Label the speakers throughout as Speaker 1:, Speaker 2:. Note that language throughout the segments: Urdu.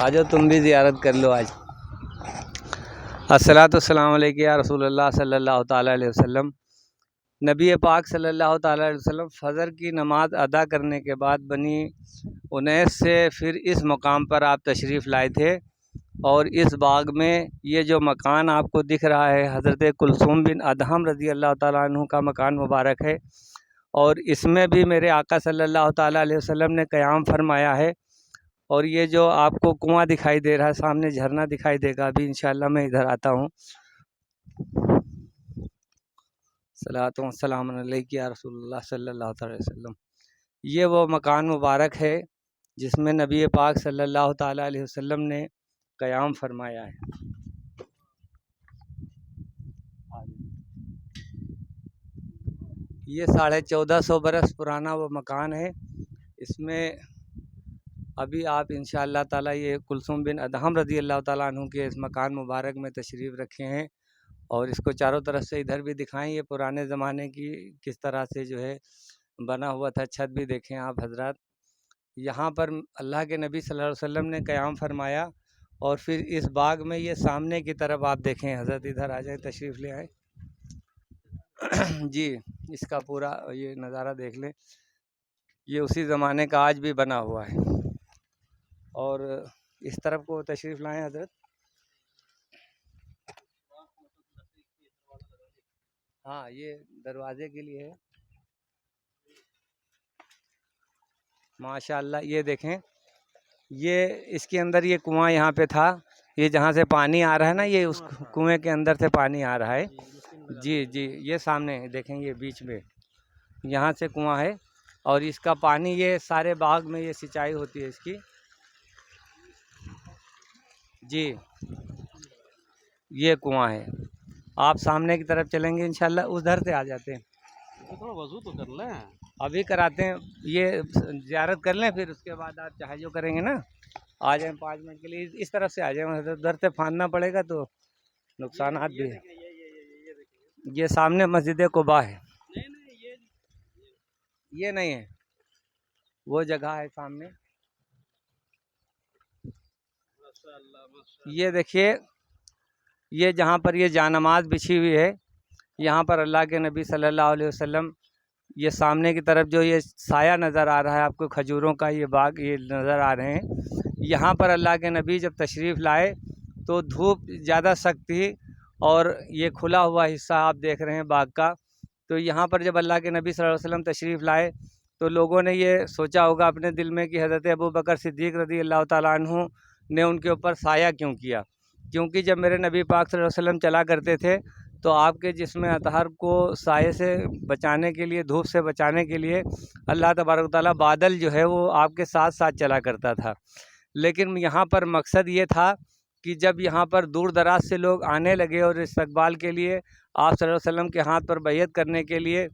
Speaker 1: آ جاؤ تم بھی زیارت کر لو آج۔ الصلاۃ والسلام علیکم یا رسول اللہ صلی اللہ تعالیٰ علیہ وسلم۔ نبی پاک صلی اللہ تعالیٰ علیہ وسلم فجر کی نماز ادا کرنے کے بعد بنی انیس سے پھر اس مقام پر آپ تشریف لائے تھے، اور اس باغ میں یہ جو مکان آپ کو دکھ رہا ہے حضرت کلثوم بن ادہم رضی اللہ تعالیٰ عنہ کا مکان مبارک ہے، اور اس میں بھی میرے آقا صلی اللہ تعالیٰ علیہ وسلم نے قیام فرمایا ہے۔ اور یہ جو آپ کو کنواں دکھائی دے رہا ہے، سامنے جھرنا دکھائی دے گا، ابھی انشاءاللہ میں ادھر آتا ہوں۔ صلاۃ و سلام علیک یا رسول اللہ صلی اللہ تعالی وسلم۔ یہ وہ مکان مبارک ہے جس میں نبی پاک صلی اللہ تعالیٰ علیہ وسلم نے قیام فرمایا ہے۔ یہ 1450 برس پرانا وہ مکان ہے۔ اس میں ابھی آپ انشاءاللہ تعالیٰ یہ کلثوم بن ادہم رضی اللہ تعالیٰ عنہ کے اس مکان مبارک میں تشریف رکھے ہیں، اور اس کو چاروں طرف سے ادھر بھی دکھائیں۔ یہ پرانے زمانے کی کس طرح سے جو ہے بنا ہوا تھا، چھت بھی دیکھیں آپ حضرات۔ یہاں پر اللہ کے نبی صلی اللہ علیہ وسلم نے قیام فرمایا، اور پھر اس باغ میں یہ سامنے کی طرف آپ دیکھیں حضرت، ادھر آ جائیں، تشریف لے آئیں۔ جی اس کا پورا یہ نظارہ دیکھ لیں، یہ اسی زمانے کا آج بھی بنا ہوا ہے۔ اور اس طرف کو تشریف لائیں حضرت۔ ہاں یہ دروازے کے لیے ہے، ماشاءاللہ۔ یہ دیکھیں، یہ اس کے اندر یہ کنواں یہاں پہ تھا، یہ جہاں سے پانی آ رہا ہے نا، یہ اس کنویں کے اندر سے پانی آ رہا ہے۔ جی جی یہ سامنے دیکھیں، یہ بیچ میں یہاں سے کنواں ہے، اور اس کا پانی یہ سارے باغ میں یہ سینچائی ہوتی ہے اس کی۔ جی یہ کنواں ہے، آپ سامنے کی طرف چلیں گے انشاءاللہ، ادھر سے آ جاتے ہیں۔
Speaker 2: تھوڑا وضو تو کر لیں،
Speaker 1: ابھی کراتے ہیں، یہ زیارت کر لیں، پھر اس کے بعد آپ چاہے جو کریں گے نا، آ جائیں 5 منٹ کے لیے، اس طرف سے آ جائیں، ادھر سے پھاندنا پڑے گا تو نقصانات بھی ہے۔ یہ سامنے مسجد قباء ہے، یہ نہیں ہے، وہ جگہ ہے سامنے۔ یہ دیکھیے، یہ جہاں پر یہ جانماز بچھی ہوئی ہے، یہاں پر اللہ کے نبی صلی اللہ علیہ وسلم، یہ سامنے کی طرف جو یہ سایہ نظر آ رہا ہے آپ کو، کھجوروں کا یہ باغ یہ نظر آ رہے ہیں، یہاں پر اللہ کے نبی جب تشریف لائے تو دھوپ زیادہ سخت تھی، اور یہ کھلا ہوا حصہ آپ دیکھ رہے ہیں باغ کا۔ تو یہاں پر جب اللہ کے نبی صلی اللہ علیہ وسلم تشریف لائے تو لوگوں نے یہ سوچا ہوگا اپنے دل میں کہ حضرت ابوبکر صدیق رضی اللہ تعالیٰ عنہ نے ان کے اوپر سایہ کیوں کیا، کیونکہ جب میرے نبی پاک صلی اللہ علیہ وسلم چلا کرتے تھے تو آپ کے جسم اطہر کو سائے سے بچانے کے لیے، دھوپ سے بچانے کے لیے اللہ تبارک و تعالیٰ بادل جو ہے وہ آپ کے ساتھ ساتھ چلا کرتا تھا۔ لیکن یہاں پر مقصد یہ تھا کہ جب یہاں پر دور دراز سے لوگ آنے لگے اور استقبال کے لیے آپ صلی اللہ علیہ وسلم کے ہاتھ پر بیعت کرنے کے لیے،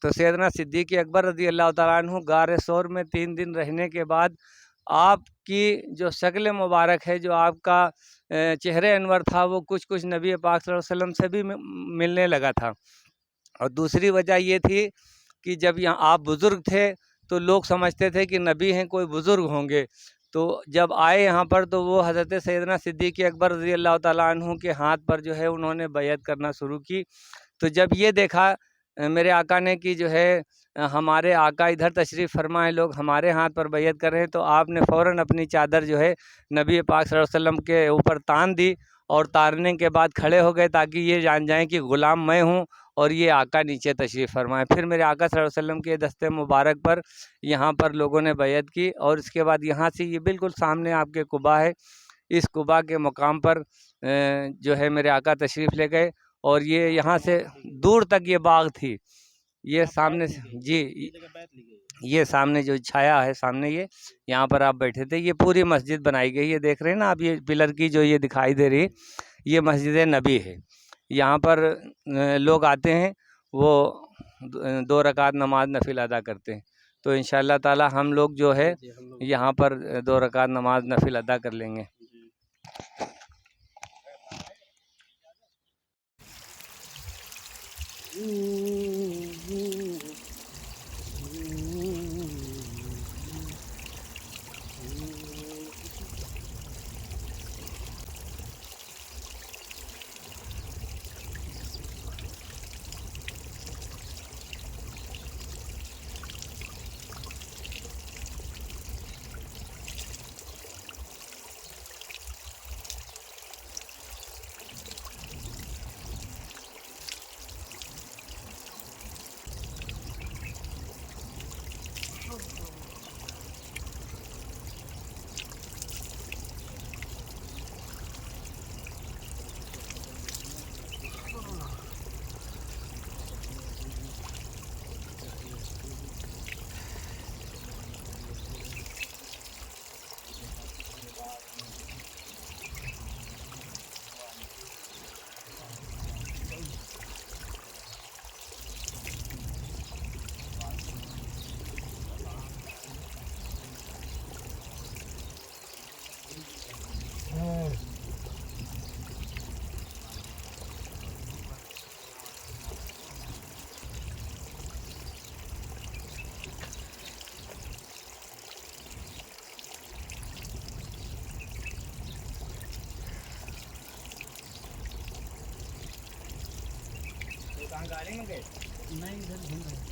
Speaker 1: تو سیدنا صدیق اکبر رضی اللہ تعالیٰ عنہ غار ثور میں 3 دن رہنے کے بعد آپ کی جو شکل مبارک ہے، جو آپ کا چہرے انور تھا، وہ کچھ نبی پاک صلی اللہ علیہ وسلم سے بھی ملنے لگا تھا۔ اور دوسری وجہ یہ تھی کہ جب یہاں آپ بزرگ تھے تو لوگ سمجھتے تھے کہ نبی ہیں، کوئی بزرگ ہوں گے، تو جب آئے یہاں پر تو وہ حضرت سیدنا صدیق اکبر رضی اللہ تعالیٰ عنہ کے ہاتھ پر جو ہے انہوں نے بیعت کرنا شروع کی۔ تو جب یہ دیکھا میرے آقا نے کہ جو ہے ہمارے آقا ادھر تشریف فرمائے، لوگ ہمارے ہاتھ پر بیعت کر رہے ہیں، تو آپ نے فوراً اپنی چادر جو ہے نبی پاک صلی اللہ علیہ وسلم کے اوپر تان دی، اور تارنے کے بعد کھڑے ہو گئے تاکہ یہ جان جائیں کہ غلام میں ہوں اور یہ آقا نیچے تشریف فرمائے۔ پھر میرے آقا صلی اللہ علیہ وسلم کے دستے مبارک پر یہاں پر لوگوں نے بیعت کی، اور اس کے بعد یہاں سے یہ بالکل سامنے آپ کے قباء ہے، اس قباء کے مقام پر جو ہے میرے آقا تشریف لے گئے، اور یہ یہاں سے دور تک یہ باغ تھی، یہ سامنے سے جی یہ سامنے جو چھایا ہے سامنے، یہ یہاں پر آپ بیٹھے تھے، یہ پوری مسجد بنائی گئی ہے، دیکھ رہے ہیں نا آپ، یہ پلر کی جو یہ دکھائی دے رہی، یہ مسجد نبی ہے۔ یہاں پر لوگ آتے ہیں، وہ 2 رکعت نماز نفل ادا کرتے ہیں، تو انشاءاللہ تعالی ہم لوگ جو ہے یہاں پر 2 رکعت نماز نفل ادا کر لیں گے۔ کہاں گاڑی میں گئے؟
Speaker 2: نہیں ادھر گھوم رہے ہیں.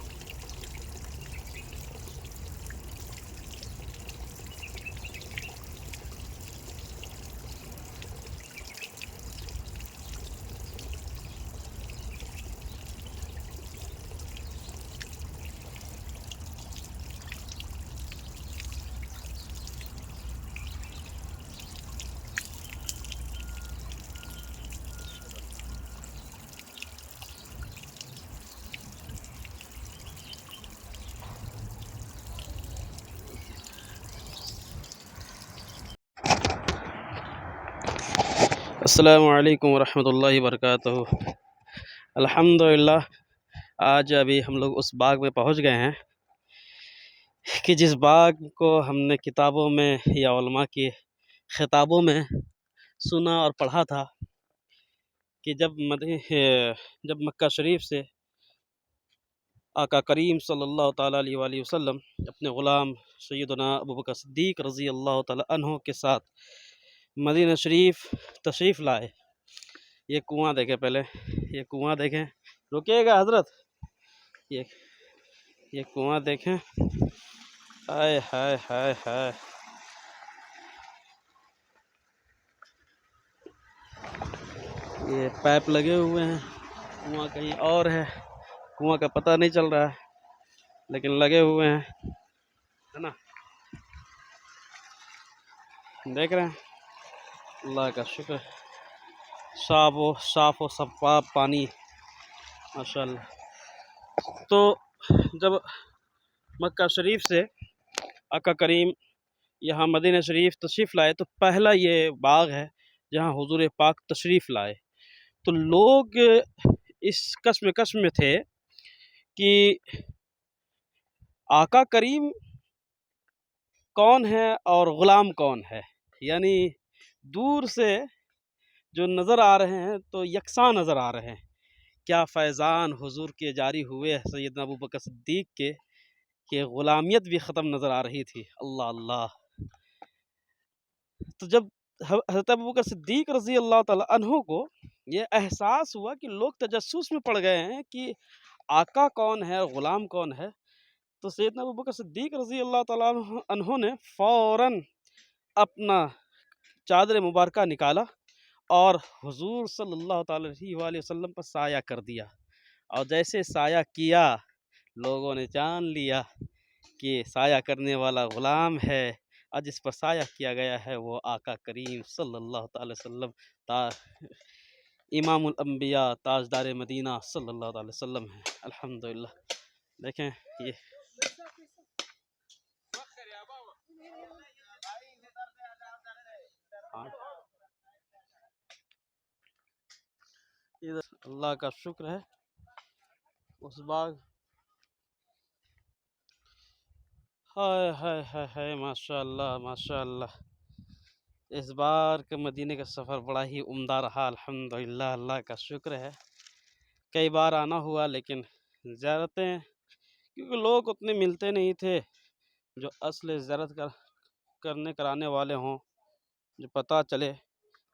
Speaker 3: السلام علیکم ورحمۃ اللہ وبرکاتہ. الحمدللہ آج ابھی ہم لوگ اس باغ میں پہنچ گئے ہیں کہ جس باغ کو ہم نے کتابوں میں یا علماء کی خطابوں میں سنا اور پڑھا تھا کہ جب مکہ شریف سے آقا کریم صلی اللہ تعالیٰ علیہ وآلہ وسلم اپنے غلام سیدنا ابوبکر صدیق رضی اللہ تعالیٰ عنہ کے ساتھ مدینہ شریف تشریف لائے. یہ کنواں دیکھیں، پہلے یہ کنواں دیکھیں، رکیے گا حضرت، یہ کنواں دیکھیں. ہائے ہائے ہائے ہائے، یہ پائپ لگے ہوئے ہیں. کنواں کہیں اور ہے، کنواں کا پتہ نہیں چل رہا ہے لیکن لگے ہوئے ہیں، ہے نا. دیکھ رہے ہیں، اللہ کا شکر، صاف و شفاف پانی، ماشاء اللہ. تو جب مکہ شریف سے آقا کریم یہاں مدینہ شریف تشریف لائے تو پہلا یہ باغ ہے جہاں حضور پاک تشریف لائے. تو لوگ اس کشمکش میں تھے کہ آقا کریم کون ہے اور غلام کون ہے. یعنی دور سے جو نظر آ رہے ہیں تو یکساں نظر آ رہے ہیں. کیا فیضان حضور کے جاری ہوئے سیدنا ابوبکر صدیق کے کہ غلامیت بھی ختم نظر آ رہی تھی. اللہ اللہ. تو جب حضرت ابوبکر صدیق رضی اللہ تعالیٰ عنہ کو یہ احساس ہوا کہ لوگ تجسس میں پڑ گئے ہیں کہ آقا کون ہے اور غلام کون ہے، تو سیدنا ابوبکر صدیق رضی اللہ تعالیٰ عنہ نے فوراً اپنا چادر مبارکہ نکالا اور حضور صلی اللہ تعالیٰ علیہ وسلم پر سایہ کر دیا. اور جیسے سایہ کیا لوگوں نے جان لیا کہ سایہ کرنے والا غلام ہے، اور جس پر سایہ کیا گیا ہے وہ آقا کریم صلی اللہ تعالی وسلم امام الانبیاء تاجدار مدینہ صلی اللہ تعالی وسلم ہے. الحمدللہ. دیکھیں یہ اللہ کا شکر ہے اس باغ. ہائے ہائے ہائے ہائے، ماشاء اللہ ماشاء اللہ. اس بار کے مدینے کا سفر بڑا ہی عمدہ رہا الحمدللہ. اللہ کا شکر ہے. کئی بار آنا ہوا لیکن زیارتیں کیونکہ لوگ اتنے ملتے نہیں تھے جو اصل زیارت کرانے والے ہوں، جو پتہ چلے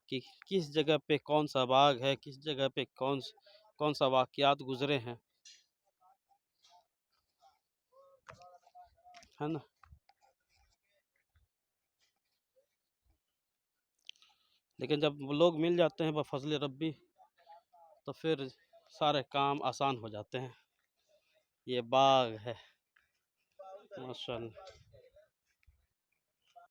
Speaker 3: کہ کس جگہ پہ کون سا باغ ہے، کس جگہ پہ کون سا واقعات گزرے ہیں، ہے نا. لیکن جب لوگ مل جاتے ہیں بفضل ربی تو پھر سارے کام آسان ہو جاتے ہیں. یہ باغ ہے ماشاء اللہ.